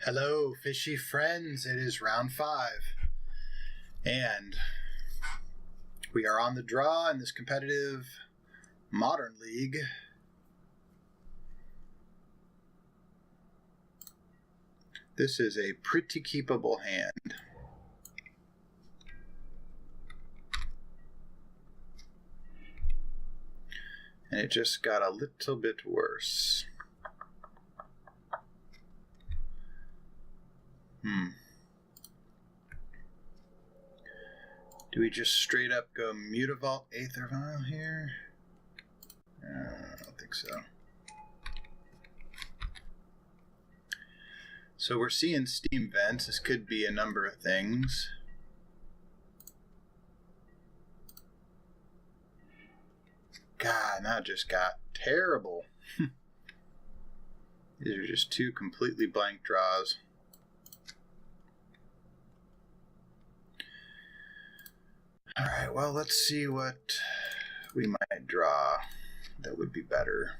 Hello, fishy friends. It is round 5. And we are on the draw in this competitive modern league. This is a pretty keepable hand. And it just got a little bit worse. Do we just straight up go Mutavault Aether Vial here? I don't think so. So we're seeing steam vents. This could be a number of things. God, that just got terrible. These are just two completely blank draws. Alright, well, let's see what we might draw that would be better.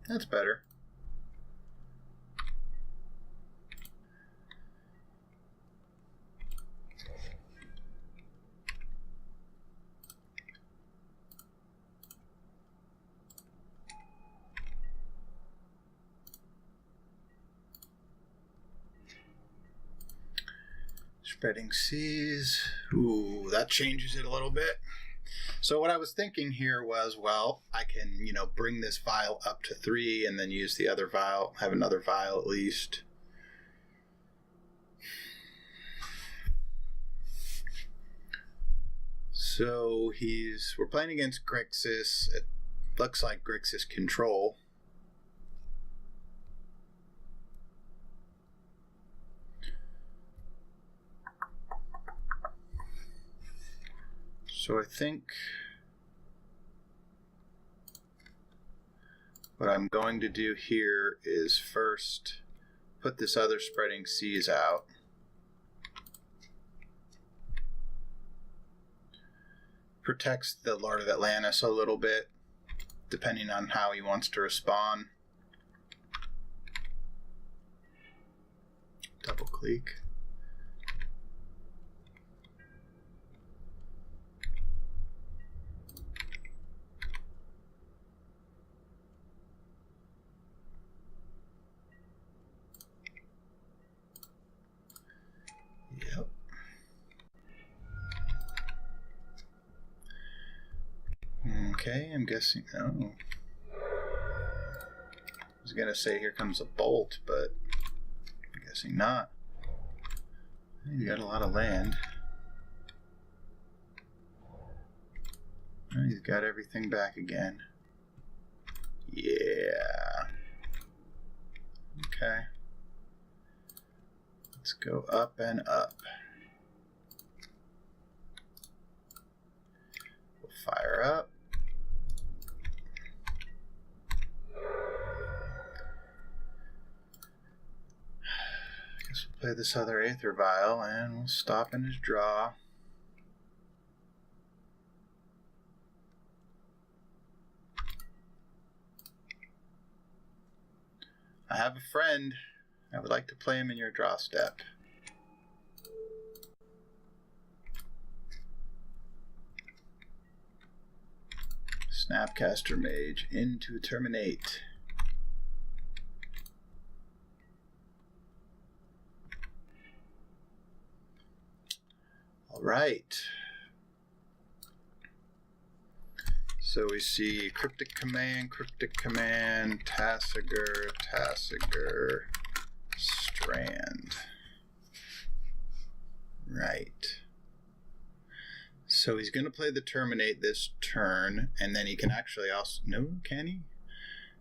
That's better. Spreading Seas. Ooh, that changes it a little bit. So what I was thinking here was, well, I can, bring this vial up to 3 and then use the other vial, have another vial at least. So we're playing against Grixis. It looks like Grixis control. So I think what I'm going to do here is first put this other Spreading Seas out. Protects the Lord of Atlantis a little bit, depending on how he wants to respond. Double click. Yep. Okay, I'm guessing. Oh. I was going to say here comes a bolt, but I'm guessing not. You got a lot of land. Oh, he's got everything back again. Yeah. Okay. Let's go up and up. We'll fire up. Guess we'll play this other Aether Vial and we'll stop in his draw. I have a friend. I would like to play him in your draw step. Snapcaster Mage into Terminate. All right. So we see Cryptic Command, Tassiger, Strand. Right. So he's going to play the Terminate this turn, and then he can actually also... No, can he?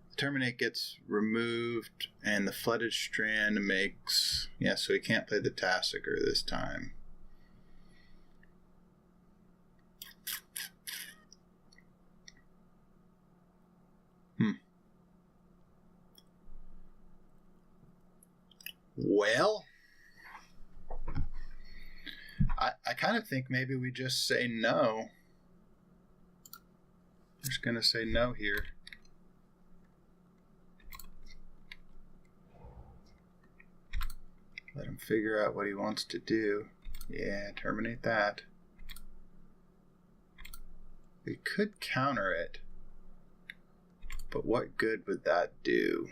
The Terminate gets removed, and the Flooded Strand makes... Yeah, so he can't play the Tassiger this time. Well, I kind of think maybe we just say no. We're just going to say no here. Let him figure out what he wants to do. Yeah, terminate that. We could counter it, but what good would that do?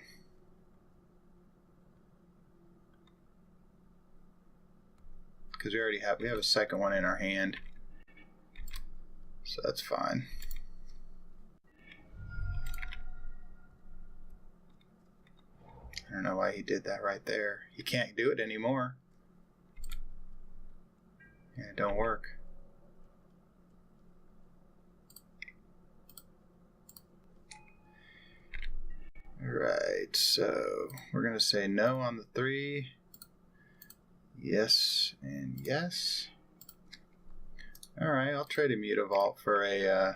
Because we have a second one in our hand, so that's fine. I don't know why he did that right there. He can't do it anymore. Yeah, it don't work. Alright, so we're going to say no on the 3. Yes and yes. Alright, I'll trade a Mutavault for a...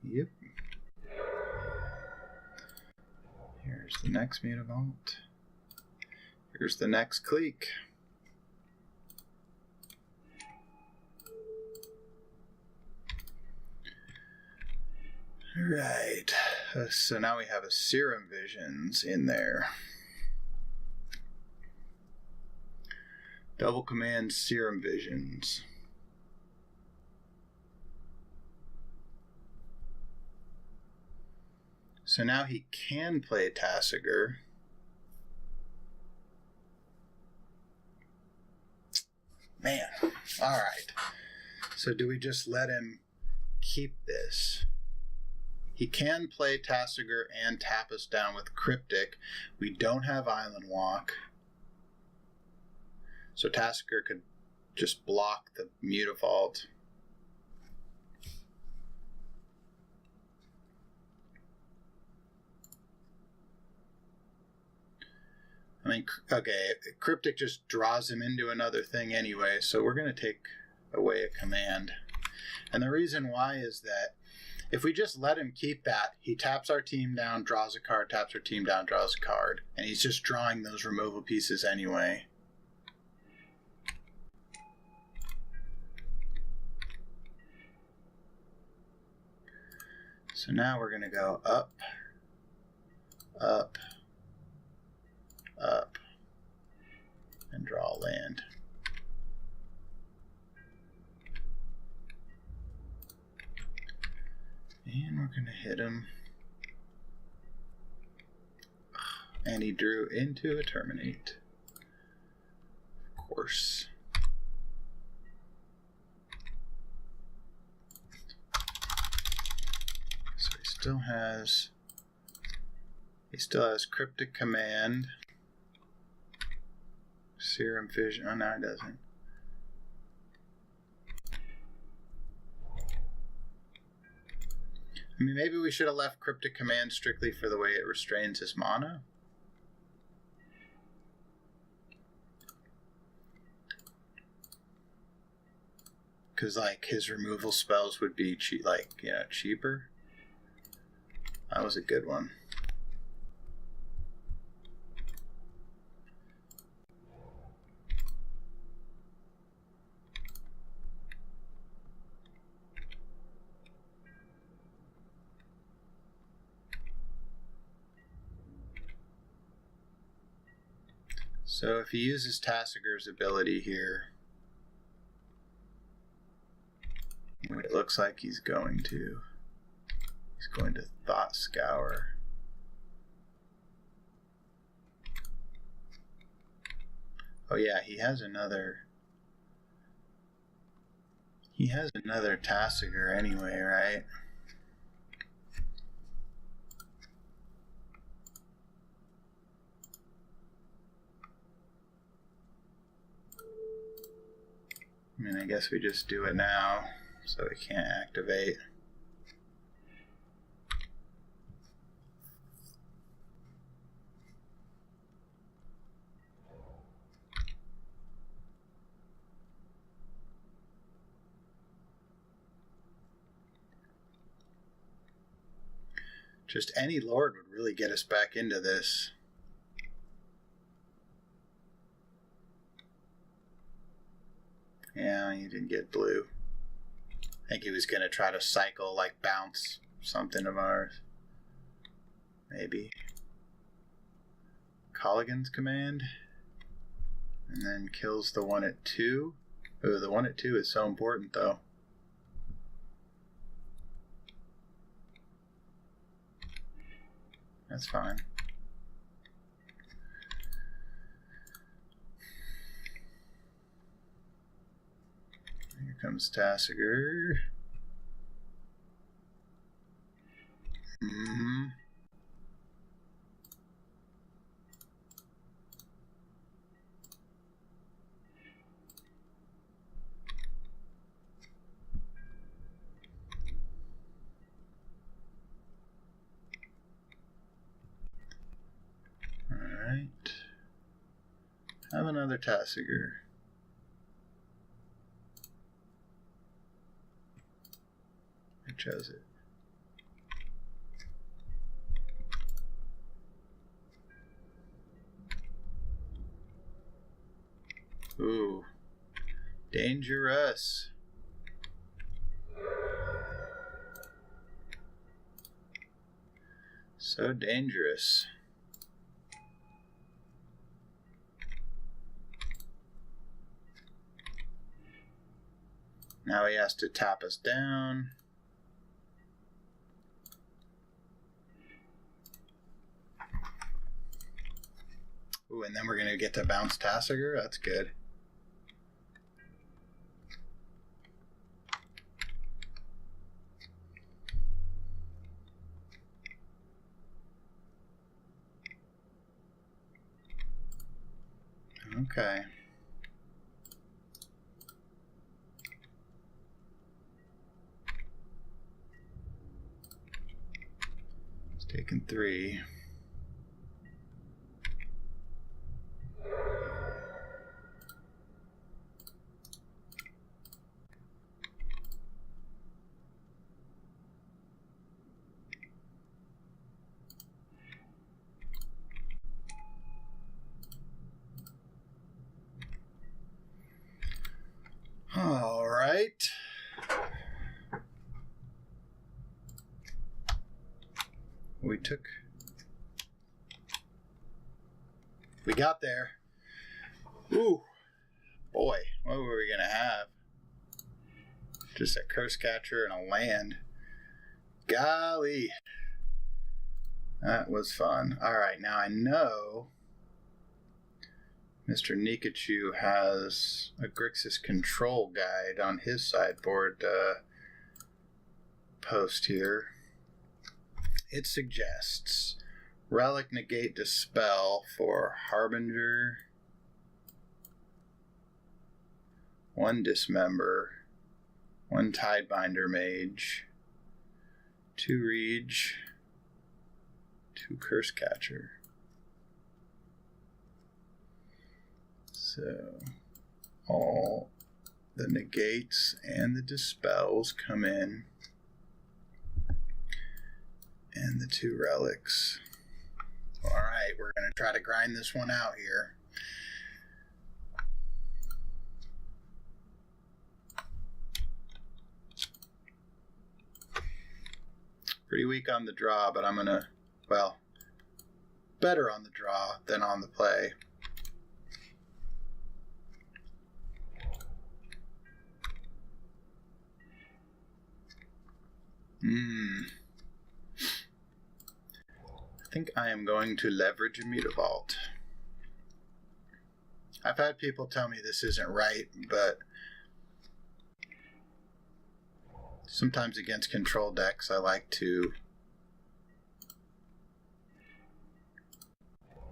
Yep. Here's the next Mutavault. Here's the next clique. Right. So now we have a Serum Visions in there. Double command Serum Visions. So now he can play Tasigur. Man, alright. So do we just let him keep this? He can play Tasigur and tap us down with Cryptic. We don't have Island Walk. So Tasigur could just block the Mutavault. I mean, okay, Cryptic just draws him into another thing anyway, so we're going to take away a command. And the reason why is that if we just let him keep that, he taps our team down, draws a card, taps our team down, draws a card, and he's just drawing those removal pieces anyway. So now we're going to go up, up, up, and draw a land. And we're going to hit him. And he drew into a Terminate. Of course. So he still has Cryptic Command. Serum Vision. Oh, no, it doesn't. I mean, maybe we should have left Cryptic Command strictly for the way it restrains his mana. Because, like, his removal spells would be, cheaper. That was a good one. So if he uses Tasigur's ability here, it looks like he's going to Thought Scour. Oh yeah, he has another Tasigur anyway, right? I mean, I guess we just do it now, so we can't activate. Just any Lord would really get us back into this. Yeah, he didn't get blue. I think he was going to try to cycle, like bounce something of ours. Maybe. Colligan's command. And then kills the one at 2. Ooh, the one at 2 is so important, though. That's fine. Here comes Tassiger. Mm-hmm. Alright. Have another Tassiger. I chose it. Ooh. Dangerous. So dangerous. Now he has to tap us down. Ooh, and then we're going to get to bounce Tassiger. That's good. Okay. It's taken 3. All right. We got there. Ooh, boy, what were we gonna have? Just a curse catcher and a land. Golly. That was fun. All right, now I know Mr. Nikachu has a Grixis control guide on his sideboard post here. It suggests Relic, Negate, Dispel for Harbinger, 1 Dismember, 1 Tidebinder Mage, 2 Rege, 2 Curse Catcher. So all the negates and the dispels come in, and the 2 relics. All right, we're going to try to grind this one out here. Pretty weak on the draw, but I'm going to, well, better on the draw than on the play. I think I am going to leverage a Mutavault. I've had people tell me this isn't right, but sometimes against control decks I like to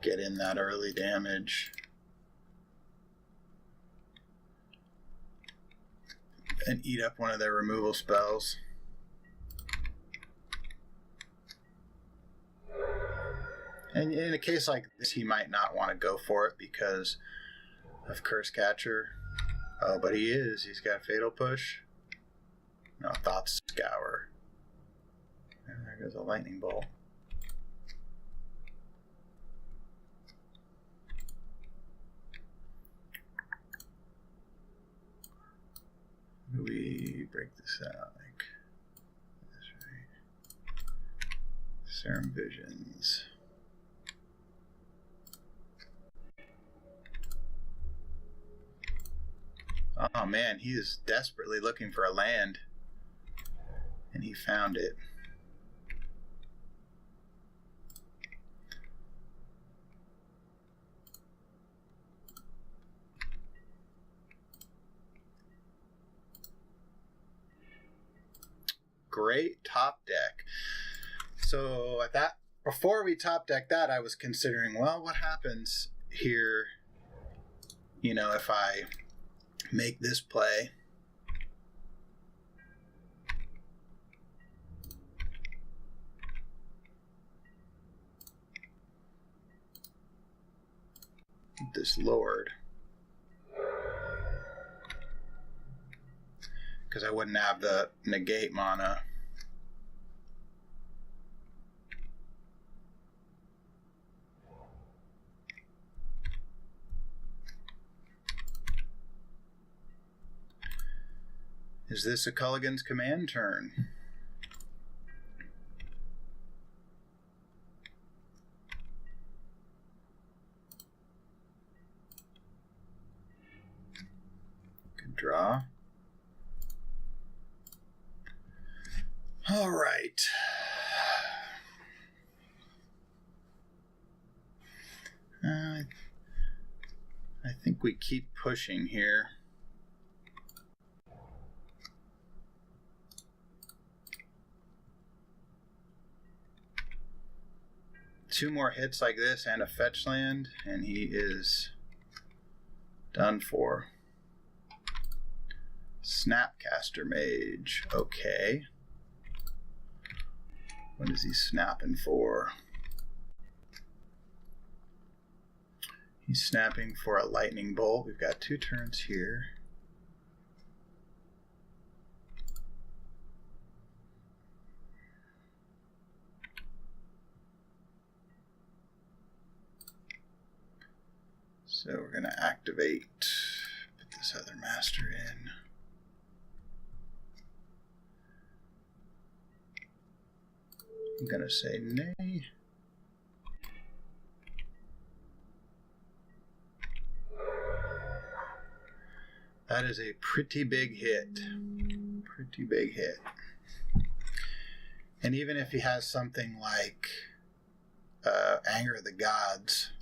get in that early damage and eat up one of their removal spells. And in a case like this, he might not want to go for it because of Curse Catcher. Oh, but he is. He's got Fatal Push. No, Thought Scour. And there goes a Lightning Bolt. break this out like this, right? Serum Visions. Oh man, he is desperately looking for a land, and he found it. Great top deck. So at that, before we top deck that, I was considering, well, what happens here, you know, if I make this play? This Lord. Because I wouldn't have the negate mana. Is this a Culligan's Command turn? Good draw. All right. I think we keep pushing here. Two more hits like this and a fetch land, and he is done for. Snapcaster Mage. Okay. What is he snapping for? He's snapping for a lightning bolt. We've got 2 turns here. So we're going to activate, put this other master in. I'm going to say nay. That is a pretty big hit. Pretty big hit. And even if he has something like Anger of the Gods,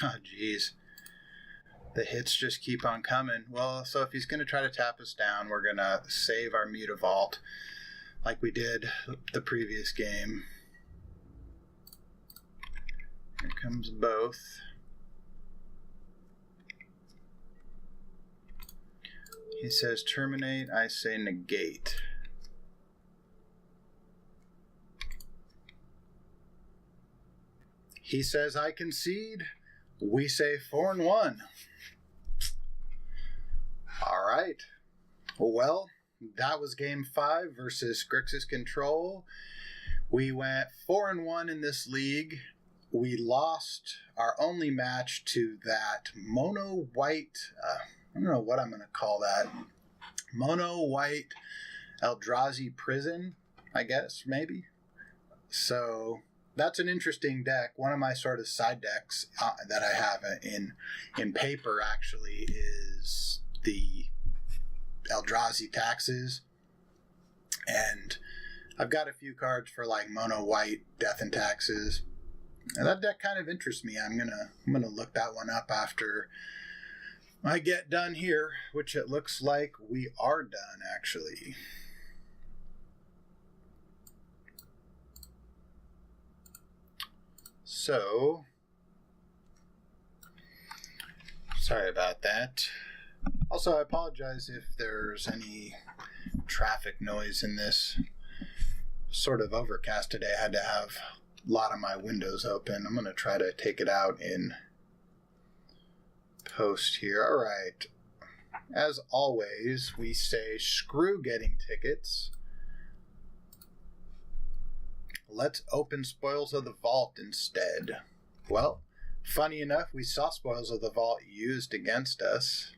oh geez, the hits just keep on coming. Well, so if he's going to try to tap us down, we're going to save our Mutavault like we did the previous game. Here comes both. He says terminate, I say negate. He says I concede, we say 4-1. All right. Well, that was game 5 versus Grixis Control. We went 4-1 in this league. We lost our only match to that mono white, I don't know what I'm going to call that. Mono white Eldrazi Prison, I guess, maybe. So that's an interesting deck. One of my sort of side decks that I have in paper actually is the Eldrazi Taxes, and I've got a few cards for like mono white Death and Taxes. And that deck kind of interests me. I'm gonna look that one up after I get done here, which it looks like we are done actually. So, sorry about that. Also, I apologize if there's any traffic noise in this sort of overcast today. I had to have a lot of my windows open. I'm going to try to take it out in post here. All right. As always, we say screw getting tickets. let's open Spoils of the Vault instead. Well, funny enough, we saw Spoils of the Vault used against us.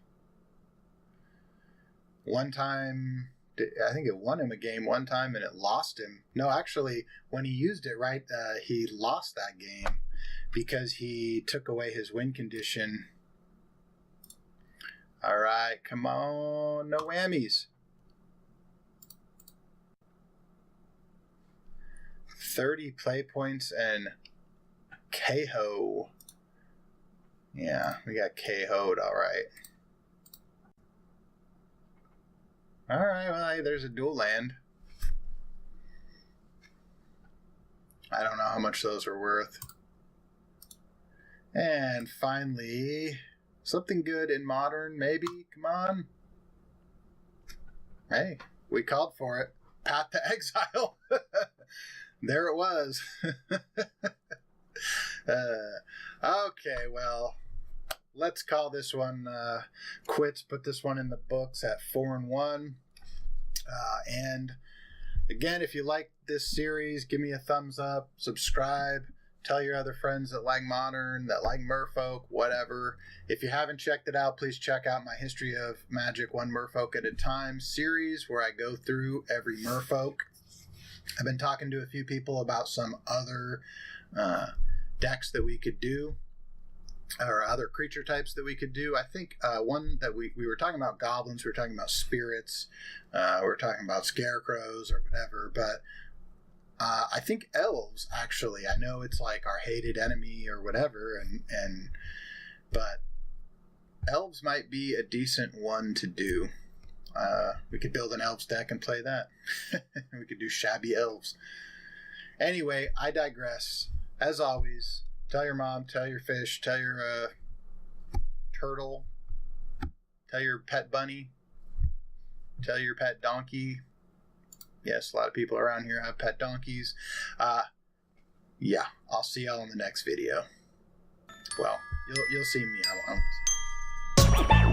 One time, I think it won him a game one time and it lost him. No, actually, when he used it, right, he lost that game because he took away his win condition. All right, come on, no whammies. 30 play points and KO. Yeah, we got KO'd, all right. All right, well, hey, there's a dual land. I don't know how much those are worth. And finally, something good in Modern, maybe? Come on. Hey, we called for it. Path to Exile. There it was. Okay, well, let's call this one quits. Put this one in the books at 4-1. And again, if you like this series, give me a thumbs up, subscribe, tell your other friends that like Modern, that like Merfolk, whatever. If you haven't checked it out, please check out my History of Magic One Merfolk at a Time series where I go through every Merfolk. I've been talking to a few people about some other decks that we could do, or other creature types that we could do. I think one that we were talking about goblins, we were talking about spirits, we were talking about scarecrows or whatever, but I think elves, actually. I know it's like our hated enemy or whatever, but elves might be a decent one to do. We could build an elves deck and play that. We could do shabby elves. Anyway, I digress. As always, tell your mom, tell your fish, tell your turtle, tell your pet bunny, tell your pet donkey. Yes, a lot of people around here have pet donkeys. Yeah, I'll see y'all in the next video. Well, you'll see me. I won't see you.